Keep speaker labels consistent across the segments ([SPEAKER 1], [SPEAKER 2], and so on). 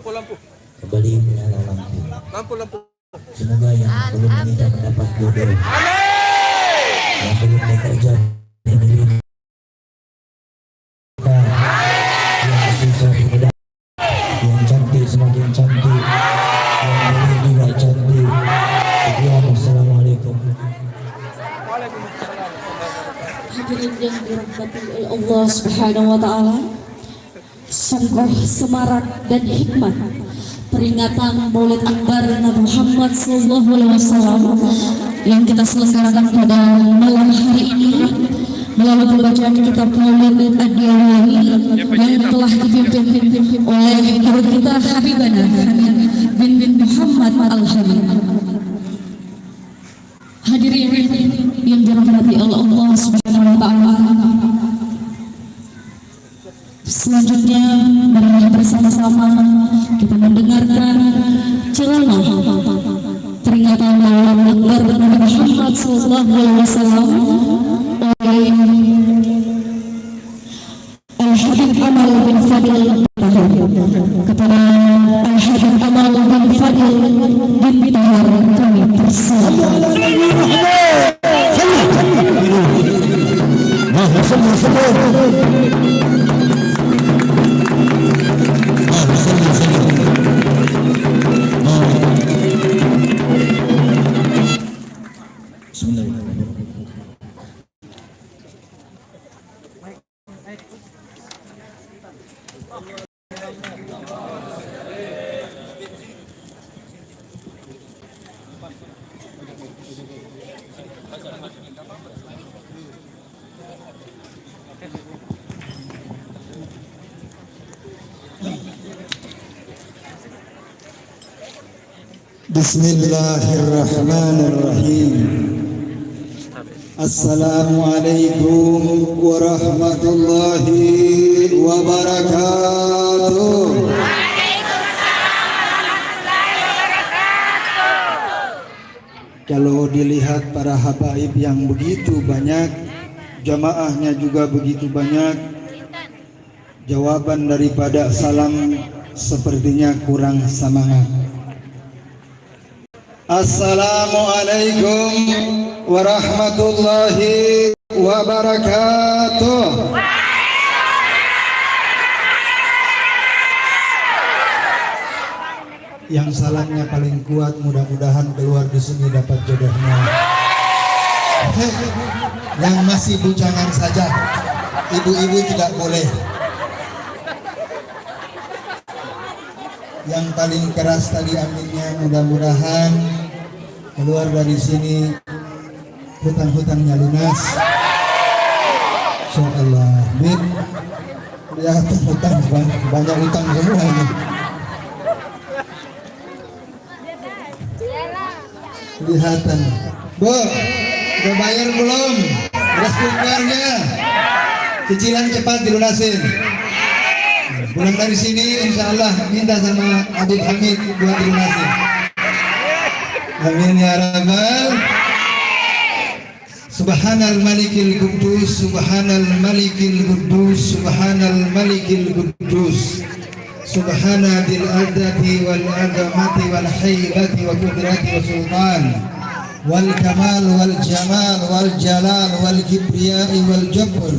[SPEAKER 1] kembali menyala lampu. Semoga yang belum menikah mendapat jodoh, yang belum bekerja diberi, yang susah mudah, yang cantik semakin cantik, yang mulia juga cantik. Sekian, assalamualaikum.
[SPEAKER 2] Hadirin yang dirahmati oleh Allah Subhanahu wa taala, sungguh semarak dan hikmat peringatan Maulid Akbar Nabi Muhammad sallallahu alaihi wasallam yang kita selenggarakan pada malam hari ini melalui pembacaan kitab Maulid Ad-Diyawi yang telah dipimpin oleh guru kita Habibana bin Muhammad Al-Habib. Hadirin yang dirahmati oleh Allah Subhanahu wa taala, selanjutnya mari bersama-sama kita mendengarkan ceramah peringatan Maulid Akbar Nabi Muhammad sallallahu alaihi wasallam oleh Al-Habib Amal bin Fadil kepada Al-Habib Amal bin Fadil bin Tahir kami persilakan.
[SPEAKER 3] Bismillahirrahmanirrahim. Assalamualaikum warahmatullahi wabarakatuh. Kalau dilihat para habaib yang begitu banyak, jamaahnya juga begitu banyak, jawaban daripada salam sepertinya kurang semangat. Assalamualaikum warahmatullahi wabarakatuh. Yang salamnya paling kuat, mudah-mudahan keluar di sini dapat jodohnya. Yang masih bujangan saja, ibu-ibu tidak boleh. Yang paling keras tadi aminnya, mudah-mudahan keluar dari sini hutang-hutangnya lunas. Insyaallah. Bin, lihat hutang banyak hutang semua ini. Kelihatan. Bu, udah bayar belum? Beras kukarnya. Cicilan cepat dilunasin. Pulang dari sini insya Allah minta sama Habib Hamid buat dilunasin. Amin ya rabbal. Subhanal malikil quddus, subhanal malikil quddus, subhanal malikil quddus, subhana dil adzati wal azamati wal haibati wa qudrati wa sultan wal kamal wal jamal wal jalal wal kibriyai wal jabr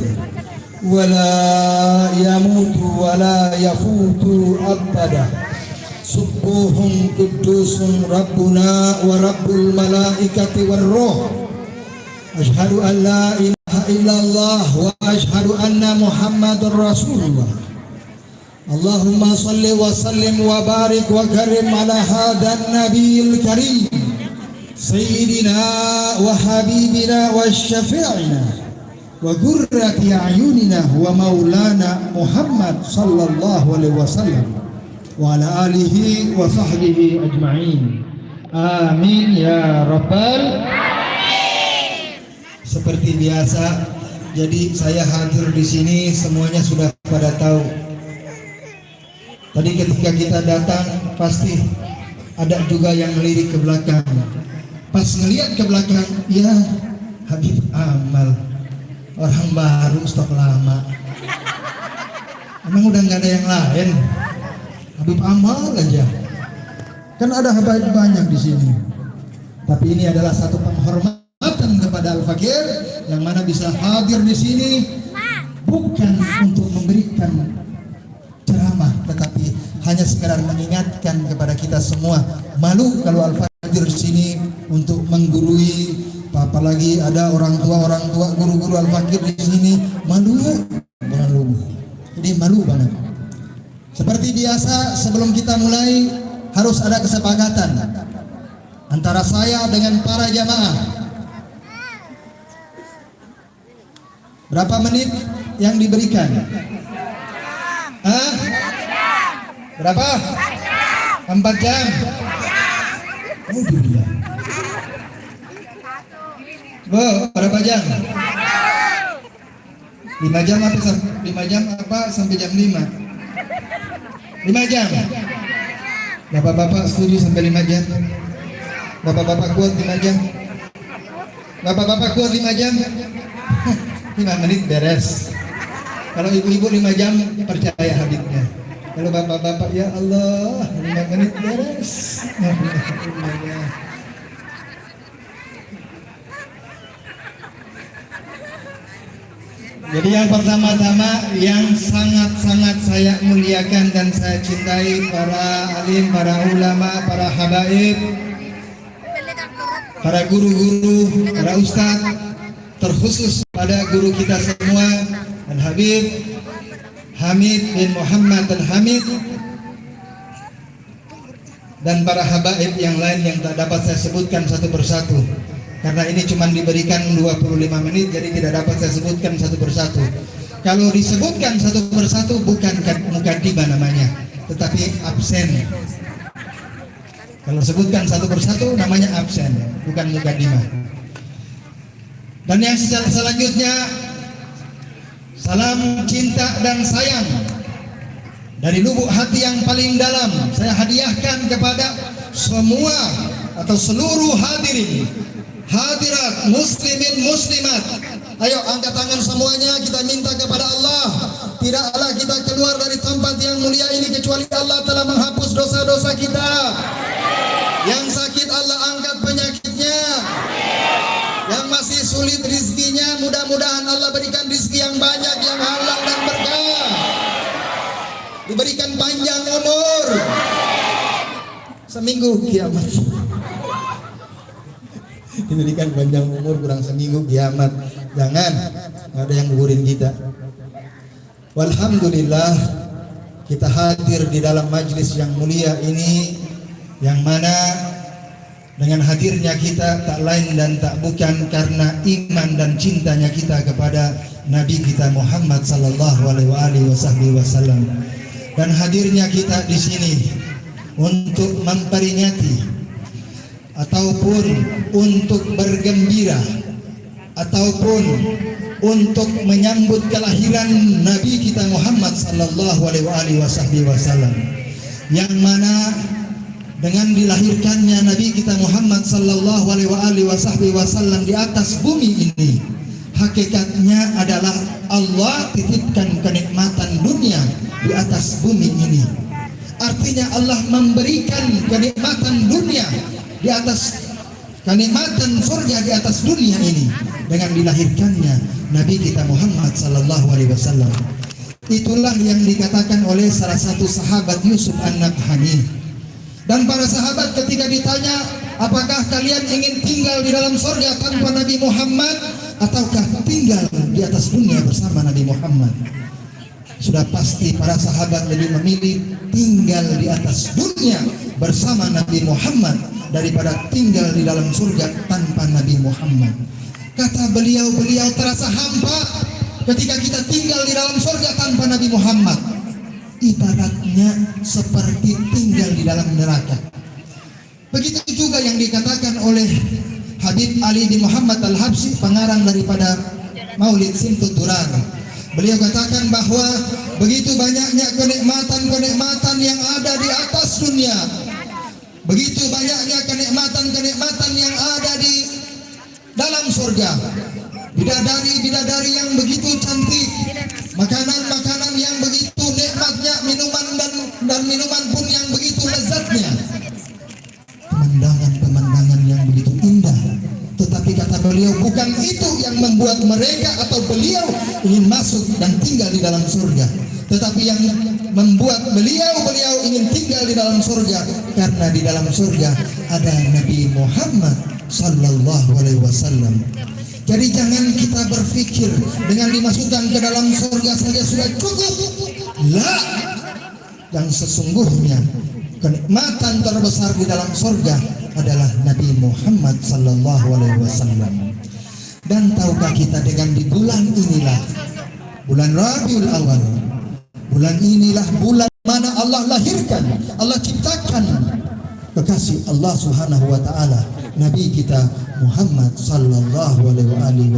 [SPEAKER 3] wala yamutu wala yafutu abada. Subuhun kudusun Rabbuna wa Rabbul malaikati war ruh. Ashhadu an la ilaha illallah wa ashhadu anna Muhammadur Rasulullah. Allahumma salli wa sallim wa barik wa karim ala hadan nabiyil karim sayyidina wa habibina wa syafi'ina wa qurrati a'yunina wa maulana Muhammad sallallahu alaihi wasallam wa ala alihi wa sahbihi ajma'in. Amin ya rabbal alamin. Seperti biasa, jadi saya hadir di sini semuanya sudah pada tahu. Tadi ketika kita datang pasti ada juga yang melirik ke belakang. Pas ngelihat ke belakang, ya Habib Amal, orang baru stok lama. Emang udah nggak ada yang lain? Habib Amal aja. Kan ada habaib banyak di sini. Tapi ini adalah satu penghormatan kepada Al-Fakir yang mana bisa hadir di sini bukan untuk memberikan ceramah, tetapi hanya sekedar mengingatkan kepada kita semua. Malu kalau Al-Fakir di sini untuk menggurui, apalagi ada orang tua guru-guru Al-Fakir di sini, malu. Jadi malu banget. Seperti biasa, sebelum kita mulai harus ada kesepakatan antara saya dengan para jamaah. Berapa menit yang diberikan? Hah? Berapa? 4 jam. Oh dia. Bu, berapa jam? 5 jam apa? 5 jam apa sampai jam 5? 5 jam. Bapak-bapak setuju sampai 5 jam? Bapak-bapak kuat 5 jam? Bapak-bapak kuat 5 jam? 5 menit beres. Kalau ibu-ibu 5 jam percaya habibnya. Kalau bapak-bapak ya Allah 5 menit beres. Jadi yang pertama-tama yang sangat-sangat saya muliakan dan saya cintai para alim, para ulama, para habaib, para guru-guru, para ustadz, terkhusus pada guru kita semua dan Habib Hamid bin Muhammad Al-Hamid dan para habaib yang lain yang tak dapat saya sebutkan satu persatu. Karena ini cuma diberikan 25 menit, jadi tidak dapat saya sebutkan satu persatu. Kalau disebutkan satu persatu bukan mukadimah namanya, tetapi absen. Kalau sebutkan satu persatu namanya absen, bukan mukadimah. Dan yang selanjutnya, salam cinta dan sayang dari lubuk hati yang paling dalam saya hadiahkan kepada semua atau seluruh hadirin, hadirat, muslimin, muslimat. Ayo angkat tangan semuanya, kita minta kepada Allah. Tidaklah kita keluar dari tempat yang mulia ini kecuali Allah telah menghapus dosa-dosa kita. Yang sakit Allah angkat penyakitnya. Yang masih sulit rizkinya, mudah-mudahan Allah berikan rizki yang banyak, yang halal dan berkah. Diberikan panjang umur. Seminggu kiamat. Diberikan panjang umur kurang seminggu kiamat. Jangan ada yang gugurin kita. Walhamdulillah kita hadir di dalam majlis yang mulia ini, yang mana dengan hadirnya kita tak lain dan tak bukan karena iman dan cintanya kita kepada Nabi kita Muhammad sallallahu alaihi wasallam. Dan hadirnya kita di sini untuk memperingati ataupun untuk bergembira ataupun untuk menyambut kelahiran Nabi kita Muhammad sallallahu alaihi wasallam, yang mana dengan dilahirkannya Nabi kita Muhammad sallallahu alaihi wasallam di atas bumi ini, hakikatnya adalah Allah titipkan kenikmatan dunia di atas bumi ini. Artinya Allah memberikan kenikmatan dunia di atas, kenikmatan surga di atas dunia ini dengan dilahirkannya Nabi kita Muhammad sallallahu alaihi wasallam. Itulah yang dikatakan oleh salah satu sahabat Yusuf An-Nabhani. Dan para sahabat ketika ditanya, apakah kalian ingin tinggal di dalam surga tanpa Nabi Muhammad ataukah tinggal di atas dunia bersama Nabi Muhammad? Sudah pasti para sahabat lebih memilih tinggal di atas dunia bersama Nabi Muhammad daripada tinggal di dalam surga tanpa Nabi Muhammad. Kata beliau terasa hampa ketika kita tinggal di dalam surga tanpa Nabi Muhammad. Ibaratnya seperti tinggal di dalam neraka. Begitu juga yang dikatakan oleh Habib Ali bin Muhammad Al-Habsyi, pengarang daripada Maulid Simtud Durar. Beliau katakan bahwa begitu banyaknya kenikmatan-kenikmatan yang ada di atas dunia, begitu banyaknya kenikmatan-kenikmatan yang ada di dalam surga, bidadari-bidadari yang begitu cantik, makanan-makanan yang begitu nikmatnya, minuman dan minuman beliau. Bukan itu yang membuat mereka atau beliau ingin masuk dan tinggal di dalam surga, tetapi yang membuat beliau ingin tinggal di dalam surga karena di dalam surga ada Nabi Muhammad sallallahu alaihi wasallam. Jadi jangan kita berpikir dengan dimasukkan ke dalam surga saja sudah cukup. La, yang sesungguhnya kenikmatan terbesar di dalam surga adalah Nabi Muhammad sallallahu alaihi wasallam. Dan tahukah kita dengan di bulan inilah, bulan Rabiul Awal, bulan inilah bulan mana Allah lahirkan, Allah ciptakan kekasih Allah Subhanahu wa taala, Nabi kita Muhammad sallallahu alaihi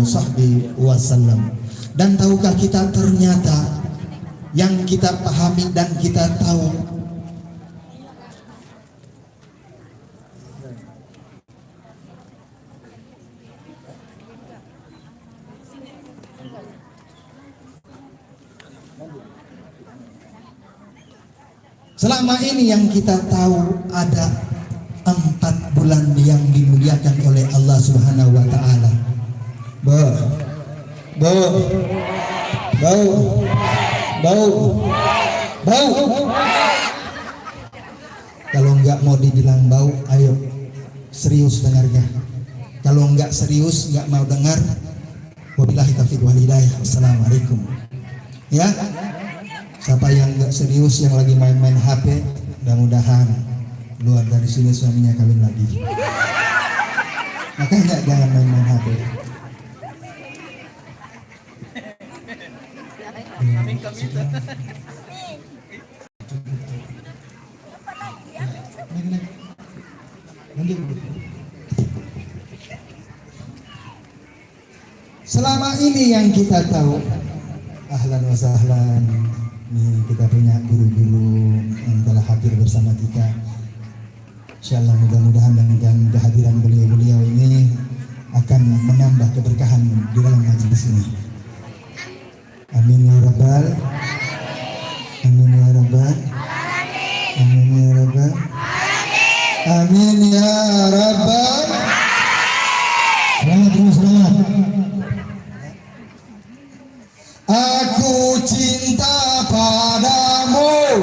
[SPEAKER 3] wasallam. Dan tahukah kita ternyata yang kita pahami dan kita tahu selama ini yang kita tahu ada 4 bulan yang dimuliakan oleh Allah Subhanahu wa taala. Bau. Kalau enggak mau dibilang bau, ayo serius dengarnya. Kalau enggak serius, enggak mau dengar, wabillahi taufiq wal hidayah. Assalamualaikum. Ya. Siapa yang enggak serius, yang lagi main-main HP, mudah-mudahan keluar dari sini suaminya kawin lagi. Makanya jangan main-main HP. Selama ini yang kita tahu, ahlan wa sahlan, nih kita punya guru-guru yang telah hadir bersama kita. Insyaallah mudah-mudahan dengan kehadiran beliau-beliau ini akan menambah keberkahan di dalam majelis ini. Amin ya rabbal, amin ya rabbal, amin ya rabbal, amin ya rabbal. Selamat. Aku cinta padamu.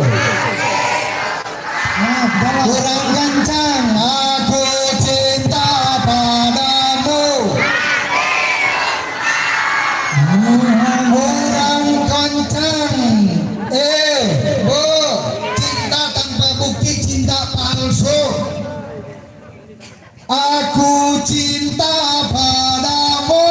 [SPEAKER 3] Kurang kencang. Aku cinta padamu. Kurang kencang. Bu, cinta tanpa bukti cinta palsu. Aku cinta padamu.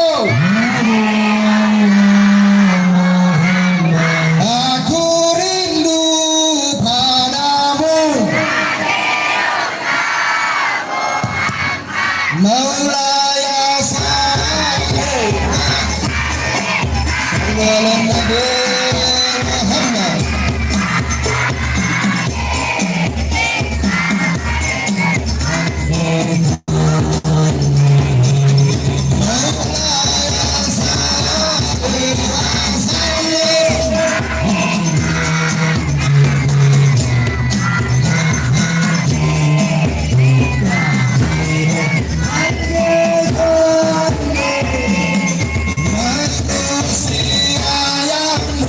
[SPEAKER 3] Maulaya salli ala Nabi Muhammad. Manusia yang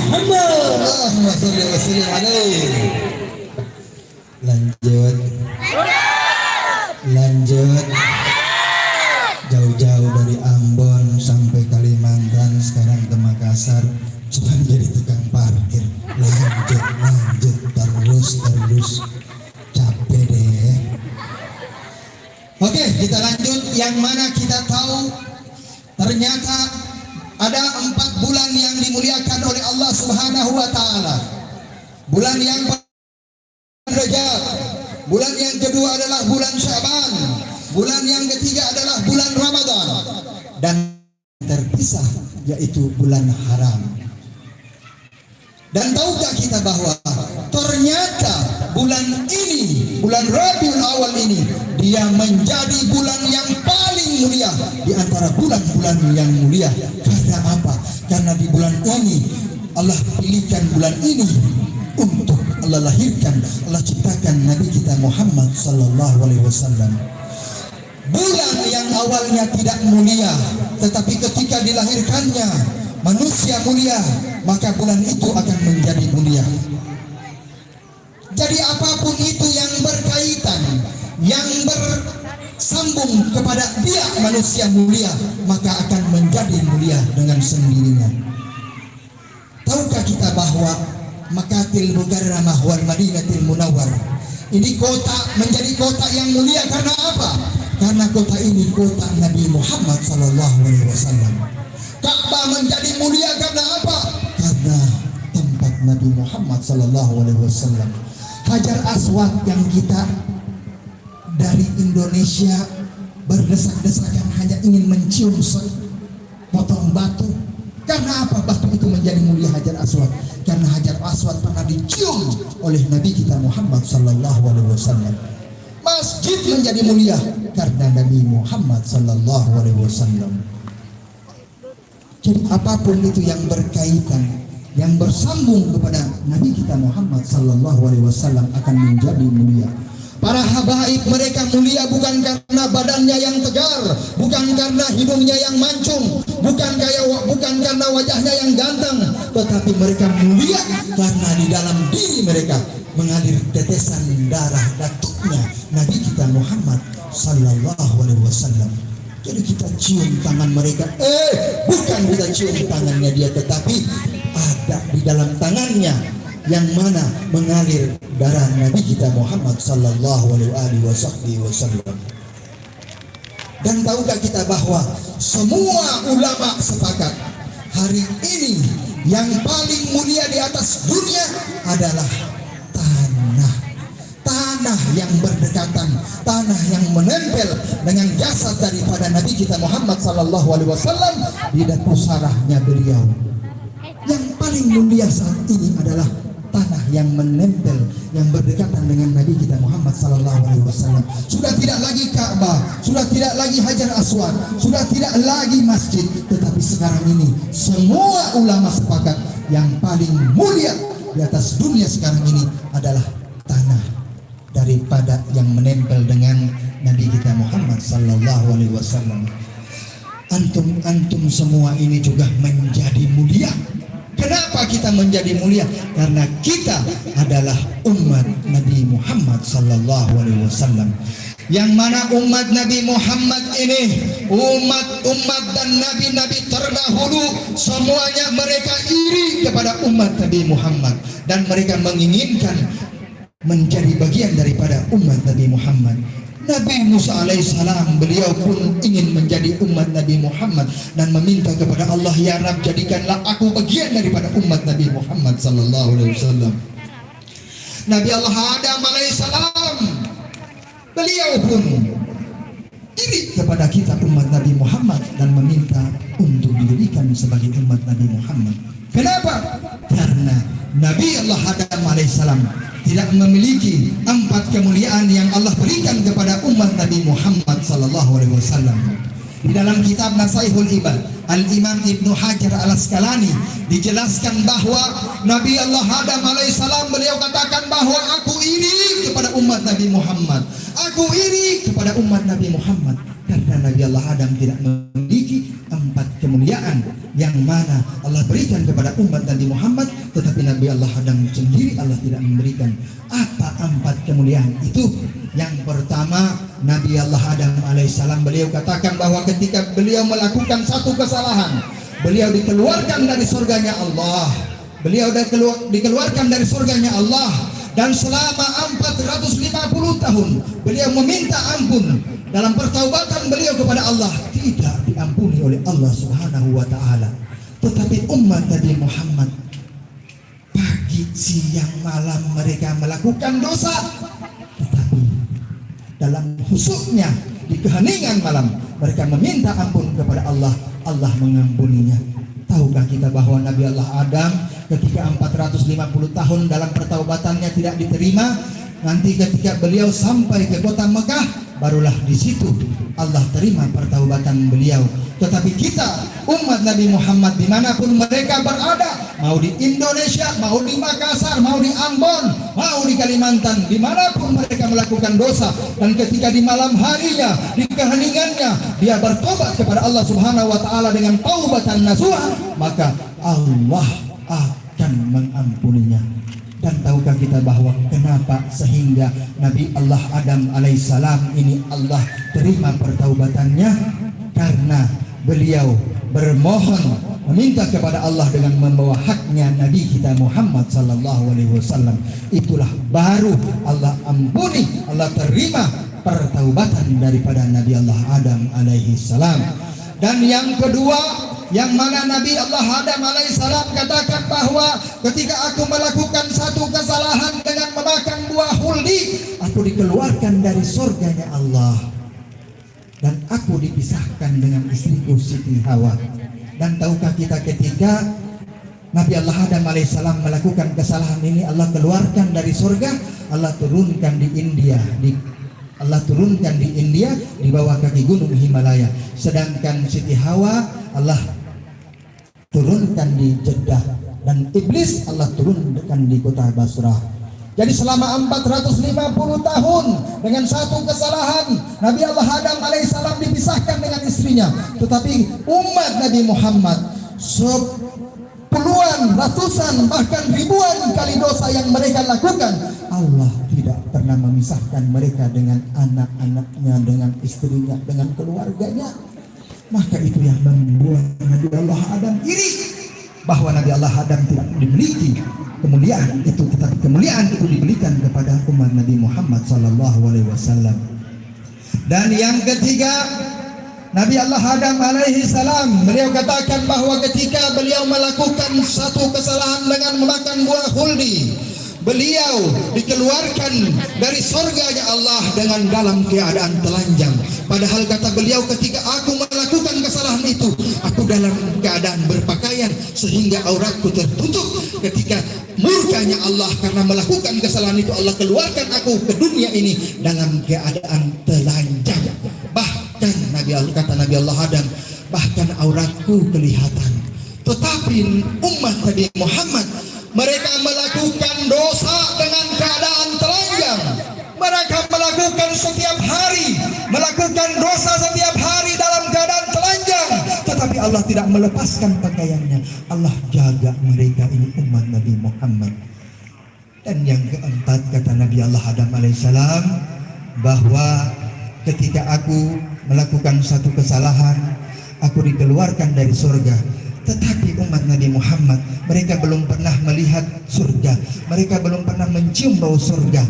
[SPEAKER 1] Muhammad.
[SPEAKER 3] Allahumma sholli wa sallim alaihi. Lanjut. Jauh-jauh dari Ambon sampai Kalimantan, sekarang ke Makassar, cuma jadi tukang parkir. Lanjut terus. Capek deh. Oke, kita lanjut. Yang mana kita tahu ternyata ada 4 bulan yang dimuliakan oleh Allah Subhanahu wa taala. Bulan yang Rajab, bulan yang kedua adalah bulan Syaban, bulan yang ketiga adalah bulan Ramadan, dan terpisah yaitu bulan haram. Dan tahukah kita bahwa ternyata bulan ini, bulan Rabiul Awal ini, dia menjadi bulan yang paling mulia di antara bulan-bulan yang mulia. Karena apa? Karena di bulan ini Allah pilihkan bulan ini untuk Allah lahirkan, Allah ciptakan Nabi kita Muhammad sallallahu alaihi wasallam. Bulan yang awalnya tidak mulia, tetapi ketika dilahirkannya manusia mulia, maka bulan itu akan menjadi mulia. Jadi apapun itu yang berkaitan, yang bersambung kepada dia manusia mulia, maka akan menjadi mulia dengan sendirinya. Tahukah kita bahwa Makatil Mukarramah wal Madinatil Munawwarah ini kota menjadi kota yang mulia karena apa? Karena kota ini kota Nabi Muhammad sallallahu alaihi wasallam. Ka'bah menjadi mulia karena apa? Karena tempat Nabi Muhammad sallallahu alaihi wasallam. Hajar Aswad yang kita dari Indonesia berdesak-desakan hanya ingin mencium potong batu. Karena apa batu itu menjadi mulia Hajar Aswad? Karena Hajar Aswad pernah dicium oleh Nabi kita Muhammad sallallahu alaihi wasallam. Masjid menjadi mulia karena Nabi Muhammad sallallahu alaihi wasallam. Jadi apapun itu yang berkaitan, yang bersambung kepada Nabi kita Muhammad sallallahu alaihi wasallam akan menjadi mulia. Para habaib mereka mulia bukan karena badannya yang tegar, bukan karena hidungnya yang mancung, bukan karena wajahnya yang ganteng, tetapi mereka mulia karena di dalam diri mereka mengalir tetesan darah datuknya Nabi kita Muhammad sallallahu alaihi wasallam. Jadi kita cium tangan mereka, bukan kita cium tangannya dia, tetapi ada di dalam tangannya yang mana mengalir darah Nabi kita Muhammad sallallahu alaihi wasallam. Dan tahukah kita bahwa semua ulama sepakat hari ini yang paling mulia di atas dunia adalah tanah yang berdekatan, tanah yang menempel dengan jasad daripada Nabi kita Muhammad sallallahu alaihi wasallam di pusarahnya beliau. Yang paling mulia saat ini adalah tanah yang menempel, yang berdekatan dengan Nabi kita Muhammad sallallahu alaihi wasallam. Sudah tidak lagi Ka'bah, sudah tidak lagi Hajar Aswad, sudah tidak lagi masjid, tetapi sekarang ini semua ulama sepakat yang paling mulia di atas dunia sekarang ini adalah tanah daripada yang menempel dengan Nabi kita Muhammad sallallahu alaihi wasallam. Antum semua ini juga menjadi mulia. Kenapa kita menjadi mulia? Karena kita adalah umat Nabi Muhammad sallallahu alaihi wasallam. Yang mana umat Nabi Muhammad ini umat dan nabi-nabi terdahulu semuanya mereka iri kepada umat Nabi Muhammad dan mereka menginginkan menjadi bagian daripada umat Nabi Muhammad. Nabi Musa alaihissalam beliau pun ingin menjadi umat Nabi Muhammad dan meminta kepada Allah, ya Rabb, jadikanlah aku bagian daripada umat Nabi Muhammad sallallahu alaihi wasallam. Nabi Allah Adam alaihissalam beliau pun iri kepada kita umat Nabi Muhammad dan meminta untuk dijadikan sebagai umat Nabi Muhammad. Kenapa? Karena Nabi Allah Adam alaihissalam tidak memiliki 4 kemuliaan yang Allah berikan kepada umat Nabi Muhammad sallallahu alaihi wasallam. Di dalam kitab Nasaihul Ibad, Al-Imam Ibnu Hajar Al-Asqalani dijelaskan bahwa Nabi Allah Adam alaihissalam beliau katakan bahwa aku iri kepada umat Nabi Muhammad. Aku iri kepada umat Nabi Muhammad karena Nabi Allah Adam tidak memiliki 4 kemuliaan yang mana Allah berikan kepada umat Nabi Muhammad, tetapi Nabi Allah Adam sendiri Allah tidak memberikan. Apa 4 kemuliaan itu? Yang pertama, Nabi Allah Adam alaihissalam, beliau katakan bahwa ketika beliau melakukan satu kesalahan, beliau dikeluarkan dari surganya Allah. Beliau dikeluarkan dari surganya Allah, dan selama 450 tahun beliau meminta ampun. Dalam pertaubatan beliau kepada Allah tidak diampuni oleh Allah Subhanahu wa taala. Tetapi umat Nabi Muhammad, pagi, siang, malam mereka melakukan dosa, tetapi dalam khusyuknya di keheningan malam mereka meminta ampun kepada Allah, Allah mengampuninya. Tahukah kita bahwa Nabi Allah Adam ketika 450 tahun dalam pertaubatannya tidak diterima, nanti ketika beliau sampai ke kota Mekah, barulah di situ Allah terima pertaubatan beliau. Tetapi kita umat Nabi Muhammad dimanapun mereka berada, mau di Indonesia, mau di Makassar, mau di Ambon, mau di Kalimantan, dimanapun mereka melakukan dosa, dan ketika di malam harinya, di keheningannya dia bertobat kepada Allah Subhanahu wa taala dengan taubatan nasuha, maka Allah akan mengampuninya. Dan tahukah kita bahwa kenapa sehingga Nabi Allah Adam alaihissalam ini Allah terima pertaubatannya? Karena beliau bermohon meminta kepada Allah dengan membawa haknya Nabi kita Muhammad sallallahu alaihi wasallam. Itulah baru Allah ampuni, Allah terima pertaubatan daripada Nabi Allah Adam alaihissalam. Dan yang kedua, yang mana Nabi Allah Adam alaihissalam katakan bahwa ketika aku melakukan satu kesalahan dengan memakan buah huldi, aku dikeluarkan dari surganya Allah dan aku dipisahkan dengan istriku Siti Hawa. Dan tahukah kita ketika Nabi Allah Adam alaihissalam melakukan kesalahan ini, Allah keluarkan dari surga, Allah turunkan di India, Allah turunkan di India di bawah kaki gunung Himalaya. Sedangkan Siti Hawa Allah turunkan di Jeddah, dan iblis Allah turunkan di kota Basrah. Jadi selama 450 tahun dengan satu kesalahan Nabi Allah Adam alaihissalam dipisahkan dengan istrinya. Tetapi umat Nabi Muhammad puluhan, ratusan, bahkan ribuan kali dosa yang mereka lakukan, Allah tidak pernah memisahkan mereka dengan anak-anaknya, dengan istrinya, dengan keluarganya. Maka itu yang membuat Nabi Allah Adam iri bahwa Nabi Allah Adam tidak dimiliki kemuliaan itu, tetapi kemuliaan itu diberikan kepada umat Nabi Muhammad sallallahu alaihi wasallam. Dan yang ketiga, Nabi Allah Adam alaihi salam, beliau katakan bahwa ketika beliau melakukan satu kesalahan dengan memakan buah huldi, beliau dikeluarkan dari surganya Allah dengan dalam keadaan telanjang. Padahal kata beliau, ketika aku melakukan kesalahan itu, aku dalam keadaan berpakaian sehingga auratku tertutup. Ketika murkanya Allah karena melakukan kesalahan itu, Allah keluarkan aku ke dunia ini dalam keadaan telanjang. Bahkan kata Nabi Allah Adam, bahkan auratku kelihatan. Tetapi umat Nabi Muhammad, mereka melakukan dosa dengan keadaan telanjang. Mereka melakukan setiap hari, melakukan dosa setiap hari dalam keadaan telanjang. Tetapi Allah tidak melepaskan pakaiannya. Allah jaga mereka, ini umat Nabi Muhammad. Dan yang keempat, kata Nabi Allah Adam alaihissalam, bahwa ketika aku melakukan satu kesalahan, aku dikeluarkan dari surga. Tetapi umat Nabi Muhammad, mereka belum pernah melihat surga, mereka belum pernah mencium bau surga,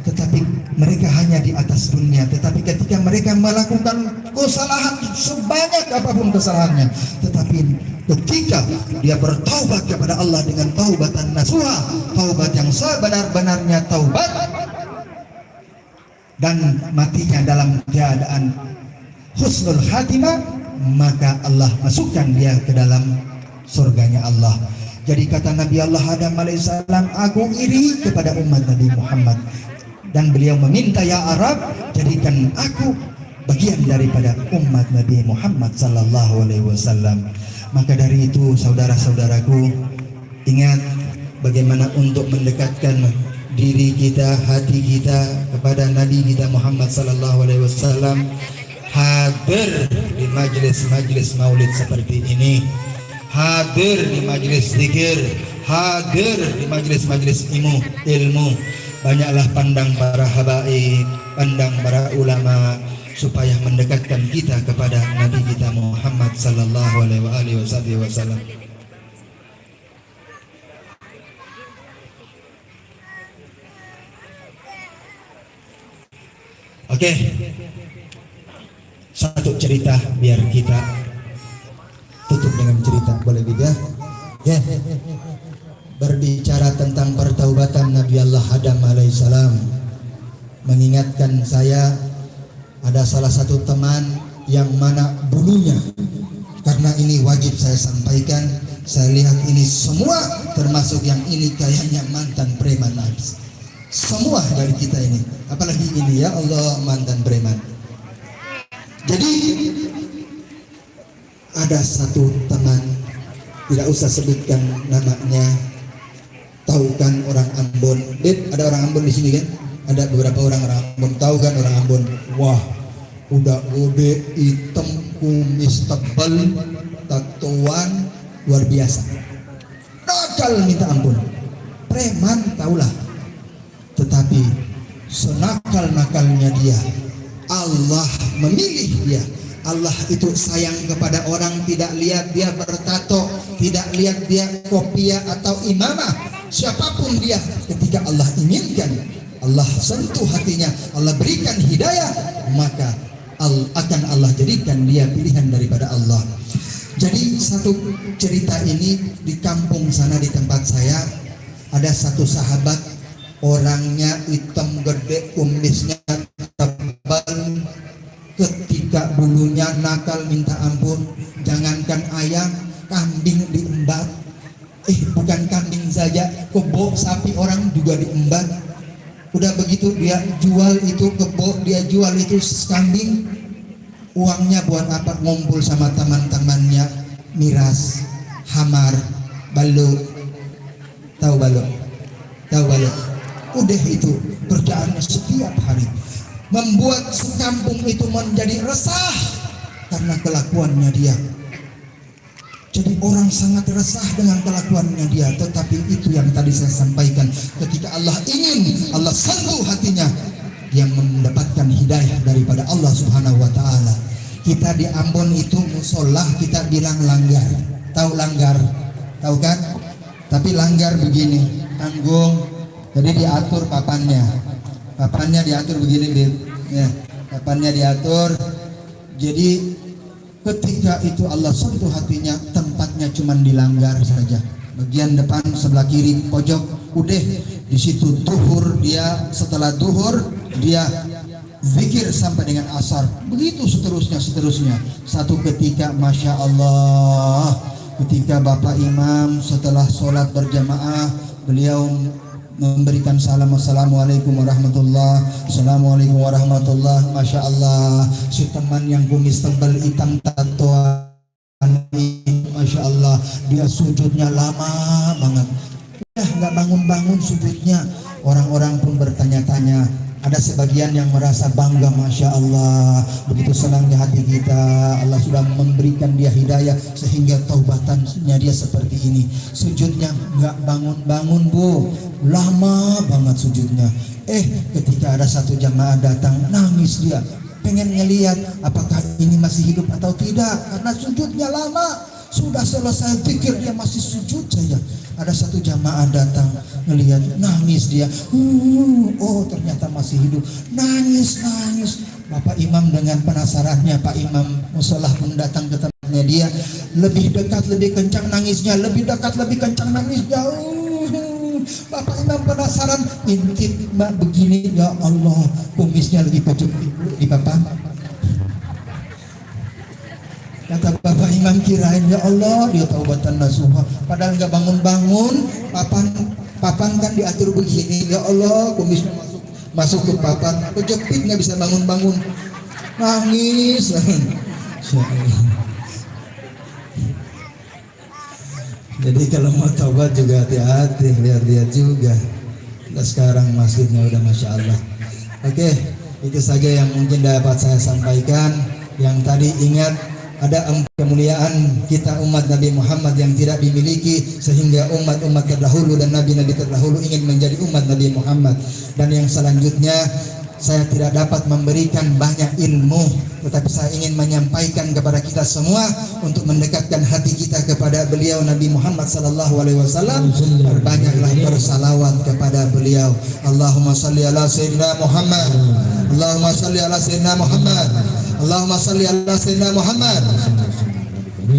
[SPEAKER 3] tetapi mereka hanya di atas dunia. Tetapi ketika mereka melakukan kesalahan sebanyak apapun kesalahannya, tetapi ketika dia bertaubat kepada Allah dengan taubatan nasuha, taubat yang sebenar-benarnya taubat, dan matinya dalam keadaan husnul khatimah, maka Allah masukkan dia ke dalam surganya Allah. Jadi kata Nabi Allah Adam alaihissalam, aku iri kepada umat Nabi Muhammad. Dan beliau meminta, ya Arab, jadikan aku bagian daripada umat Nabi Muhammad sallallahu alaihi wasallam. Maka dari itu saudara-saudaraku, ingat bagaimana untuk mendekatkan diri kita, hati kita kepada Nabi kita Muhammad sallallahu alaihi wasallam. Hadir di majelis-majelis maulid seperti ini, hadir di majelis zikir, hadir di majelis-majelis ilmu. Banyaklah pandang para habaib, pandang para ulama, supaya mendekatkan kita kepada Nabi kita Muhammad sallallahu alaihi wasallam. Oke, satu cerita biar kita tutup dengan cerita, boleh tidak? Ya. Berbicara tentang pertaubatan Nabi Allah Adam alaihissalam, mengingatkan saya ada salah satu teman yang mana dulunya, karena ini wajib saya sampaikan, saya lihat ini semua termasuk yang ini kayaknya mantan preman habis. Semua dari kita ini, apalagi ini ya Allah mantan preman. Jadi ada satu teman, tidak usah sebutkan namanya, tahu kan orang Ambon. Ada orang Ambon di sini kan? Ada beberapa orang Ambon, tahu kan orang Ambon? Wah, udah gede, hitam, kumis tebal, tatoan luar biasa. Nakal minta ampun. Preman tahulah. Tetapi senakal-nakalnya dia, Allah memilih dia. Allah itu sayang kepada orang, tidak lihat dia bertato, tidak lihat dia kopiah atau imamah, siapapun dia, ketika Allah inginkan, Allah sentuh hatinya, Allah berikan hidayah, maka akan Allah jadikan dia pilihan daripada Allah. Jadi satu cerita ini di kampung sana di tempat saya, ada satu sahabat, orangnya hitam gede, kumisnya tebal, ketika bulunya nakal minta ampun. Jangankan ayam, kambing diembat. Bukan kambing saja, kebo sapi orang juga diembat. Udah begitu dia jual itu kebo, dia jual itu kambing. Uangnya buat apa? Ngumpul sama teman-temannya, miras, hamar, balo. Tahu balo? Tahu balo? Udah itu kerjaannya setiap hari, membuat sekampung itu menjadi resah karena kelakuannya dia. Jadi orang sangat resah dengan kelakuannya dia. Tetapi itu yang tadi saya sampaikan, ketika Allah ingin, Allah sentuh hatinya, dia mendapatkan hidayah daripada Allah Subhanahu wa ta'ala. Kita di Ambon itu musola kita bilang langgar. Tahu langgar? Tahu kan? Tapi langgar begini, tanggung. Jadi diatur papannya diatur begini, ya, papannya diatur. Jadi ketika itu Allah sentuh hatinya, tempatnya cuma dilanggar saja. Bagian depan sebelah kiri pojok, udah di situ duhur dia, setelah duhur dia zikir sampai dengan asar. Begitu seterusnya. Satu ketika, masya Allah, ketika Bapak Imam setelah sholat berjamaah, beliau memberikan salam, assalamualaikum warahmatullah, assalamualaikum warahmatullah. Masya Allah, si teman yang kumis tebal hitam tatoan, masya Allah, dia sujudnya lama banget, udah nggak bangun sujudnya. Orang-orang pun bertanya-tanya. Ada sebagian yang merasa bangga, masya Allah, begitu senangnya hati kita, Allah sudah memberikan dia hidayah sehingga taubatannya dia seperti ini. Sujudnya nggak bangun bu, lama banget sujudnya. Ketika ada satu jamaah datang, nangis dia, pengen ngelihat apakah ini masih hidup atau tidak, karena sujudnya lama. Sudah selesai pikir dia masih sujud saja. Ada satu jamaah datang, ngelihat, nangis dia. Oh ternyata masih hidup. Nangis. Bapak Imam dengan penasarannya, Pak Imam musolah pun datang ke tempatnya dia. Lebih dekat, lebih kencang nangisnya. Lebih dekat, lebih kencang nangisnya. Bapak Imam penasaran, intip mbak begini, ya Allah, kumisnya lagi pojok di papan. Kata Bapak Imam, kirain ya Allah dia taubatan nasuha, padahal nggak bangun, papan kan diatur begini, ya Allah kumisnya masuk ke papan, kejepit nggak bisa bangun, nangis. Jadi kalau mau taubat juga hati-hati, lihat-lihat juga. Nah, sekarang masjidnya udah masya Allah. Oke, itu saja yang mungkin dapat saya sampaikan. Yang tadi ingat, ada kemuliaan kita umat Nabi Muhammad yang tidak dimiliki, sehingga umat-umat terdahulu dan nabi-nabi terdahulu ingin menjadi umat Nabi Muhammad. Dan yang selanjutnya, saya tidak dapat memberikan banyak ilmu, tetapi saya ingin menyampaikan kepada kita semua untuk mendekatkan hati kita kepada beliau Nabi Muhammad sallallahu alaihi wasallam. Banyaklah bersalawat kepada beliau. Allahumma salli ala sayyidina Muhammad. Allahumma salli ala sayyidina Muhammad. Allahumma salli ala sayyidina Muhammad.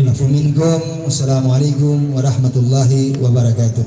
[SPEAKER 3] Afu minkum. Assalamualaikum warahmatullahi wabarakatuh.